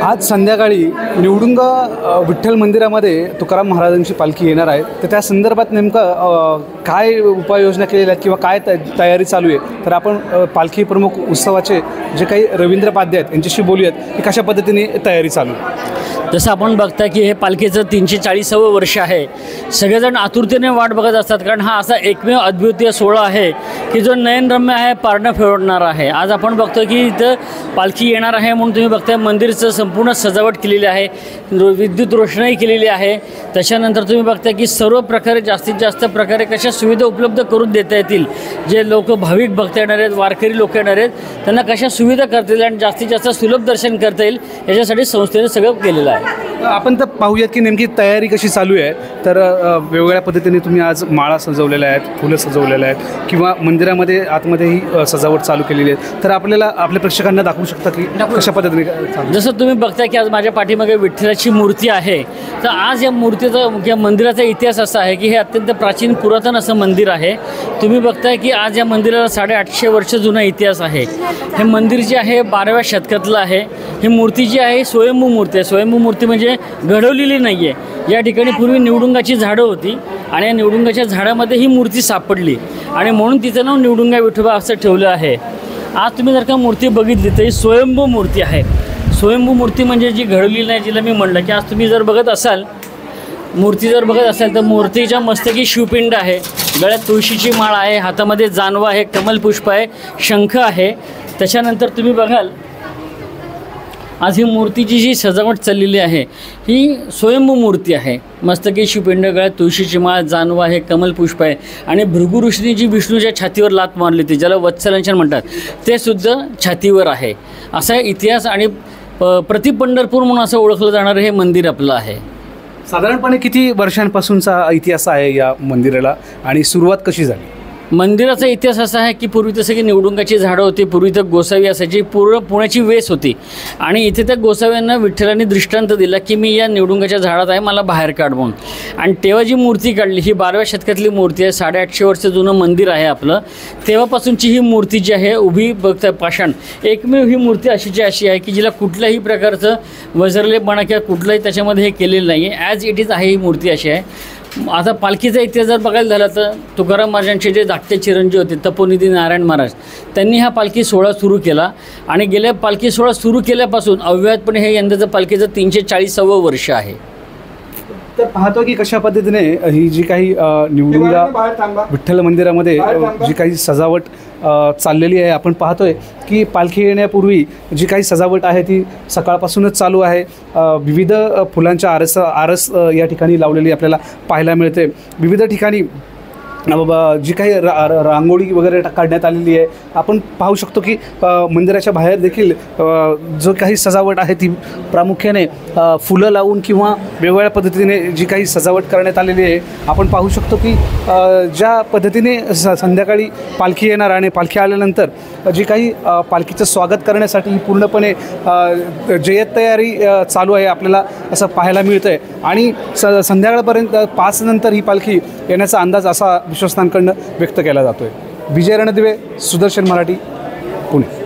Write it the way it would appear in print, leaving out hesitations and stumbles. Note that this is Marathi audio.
आज संध्याकाळी निवडुंगा विठ्ठल मंदिरामध्ये तुकाराम महाराजांची पालखी येणार आहे, तर त्या संदर्भात नेमकं काय उपाययोजना केलेल्या आहेत किंवा काय तयारी चालू आहे, तर आपण पालखी प्रमुख उत्सवाचे जे काही रवींद्र पाध्ये आहेत यांच्याशी बोलूयात की कशा पद्धतीने तयारी चालू आहे। जसं आपण बघता की हे पालखीचं 340वं वर्ष आहे। सगळेजण आतुरतेने वाट बघत असतात, कारण हा असा एकमेव अद्वितीय सोहळा आहे की जो नयनरम्य आहे, पारणं फिरवणार आहे। आज आपण बघतो की इथं पालखी येणार आहे म्हणून तुम्ही बघताय मंदिरचं संपूर्ण सजावट केलेली आहे, विद्युत रोषणाई केलेली आहे। त्याच्यानंतर तुम्ही बघता की सर्व प्रकारे जास्तीत जास्त प्रकारे कशा सुविधा उपलब्ध करून देता येतील, जे लोक भाविक भक्त येणार आहेत, वारकरी लोक येणार आहेत, त्यांना कशा सुविधा करता येईल आणि जास्तीत जास्त सुलभ दर्शन करता येईल याच्यासाठी संस्थेने सगळं केलेलं आहे। आपण तर पाहूयात की नेमकी तयारी कशी चालू आहे। तर वेगवेगळ्या पद्धतीने तुम्ही आज माळा सजवलेल्या आहेत, फुलं सजवलेल्या आहेत किंवा मंदिरामध्ये आतमध्येही सजावट चालू केलेली आहे, तर आपल्याला आपल्या प्रेक्षकांना दाखवू शकता की कशा पद्धतीने। जसं तुम्ही बघताय की आज माझ्या पाठीमागे विठ्ठलाची मूर्ती आहे, तर आज या मूर्तीचा या मंदिराचा इतिहास असा आहे की हे अत्यंत प्राचीन पुरातन असं मंदिर आहे। तुम्ही बघताय की आज या मंदिराला 850 वर्ष जुना इतिहास आहे। हे मंदिर जे आहे 12व्या शतकातलं आहे। ही मूर्ती जी आहे स्वयंभू मूर्ती आहे। स्वयंभू मूर्ती म्हणजे घडवलेली नाही आहे। या ठिकाणी पूर्वी निवडुंगाची झाडं होती आणि या निवडुंगाच्या झाडामध्ये ही मूर्ती सापडली आणि म्हणून तिचं नाव निवडुंगा विठोबा असं ठेवलं आहे। आज तुम्ही जर का मूर्ती बघितली तर ही स्वयंभू मूर्ती आहे। स्वयंभू मूर्ती म्हणजे जी घडवलेली नाही, जिला मी म्हणलं की आज तुम्ही जर बघत असाल मूर्ती जर बघत असाल तर मूर्तीच्या मस्तकी शिवपिंड आहे, गळ्यात तुळशीची माळ आहे, हातामध्ये जानवा आहे, कमलपुष्प आहे, शंख आहे। त्याच्यानंतर तुम्ही बघाल आज ही मूर्तीची जी सजावट चाललेली आहे ही स्वयंभू मूर्ती आहे। मस्तकी शिवपिंड, गळ्यात तुळशीची माळ, जानवा आहे, कमलपुष्प आहे आणि भृगु ऋषींनी जी विष्णूच्या छातीवर लात मारली होती, ज्याला वत्सलांचन म्हणतात, ते सुद्धा छातीवर आहे। असा इतिहास आणि प्रतिपंढरपूर म्हणून असं ओळखलं जाणारं हे मंदिर आपलं आहे। साधारणपणे किती वर्षांपासूनचा इतिहास आहे या मंदिराला आणि सुरुवात कशी झाली? मंदिराचा इतिहास असा आहे की पूर्वी तसं की निवडुंगाची झाडं होती, पूर्वी तर गोसावी असायची, पूर्ण पुण्याची वेस होती आणि इथे त्या गोसाव्यांना विठ्ठलांनी दृष्टांत दिला की मी या निवडुंगाच्या झाडात आहे, मला बाहेर काढ म्हणून। आणि तेव्हा जी मूर्ती काढली ही 12व्या शतकातली मूर्ती आहे। 850 वर्ष जुनं मंदिर आहे आपलं। तेव्हापासूनची ही मूर्ती जी आहे उभी बघताय पाषाण, एकमेव ही मूर्ती अशीची अशी आहे की जिला कुठल्याही प्रकारचं वज्रलेपणा किंवा कुठलंही त्याच्यामध्ये हे केलेलं नाही आहे, ॲज इट इज आहे ही मूर्ती अशी आहे। आता पालखीचा इतिहास जर बघायला झाला तर तुकाराम महाराजांचे जे धाकटे चिरंजीव होते तपोनिधी नारायण महाराज, त्यांनी हा पालखी सोहळा सुरू केला आणि गेल्या पालखी सोहळा सुरू केल्यापासून अव्याहतपणे हे यंदाचं पालखीचं 340वं वर्ष आहे। तर पाहतो की कशा पद्धतीने ही जी काही निवडुंगा विठ्ठल मंदिरामध्ये जी काही सजावट चाललेली आहे, आपण पाहतोय की पालखी येण्यापूर्वी जी काही सजावट आहे ती सकाळपासूनच चालू आहे। विविध फुलांच्या आरस या ठिकाणी लावलेली आपल्याला पाहायला मिळते। विविध ठिकाणी जी काही रांगोळी वगैरे काढण्यात आलेली आहे। आपण पाहू शकतो की मंदिराच्या बाहेर देखील जो काही सजावट आहे ती प्रामुख्याने फुलं लावून किंवा वेगवेगळ्या पद्धतीने जी काही सजावट करण्यात आलेली आहे। आपण पाहू शकतो की ज्या पद्धतीने संध्याकाळी पालखी येणार आणि पालखी आल्यानंतर जी काही पालखीचं स्वागत करण्यासाठी पूर्णपणे जय्यत तयारी चालू आहे आपल्याला असं पाहायला मिळतं आहे आणि संध्याकाळपर्यंत 5 नंतर ही पालखी येण्याचा अंदाज असा विश्वस्तांकडून व्यक्त केला जातो आहे। विजय रणदिवे, सुदर्शन मराठी, पुणे।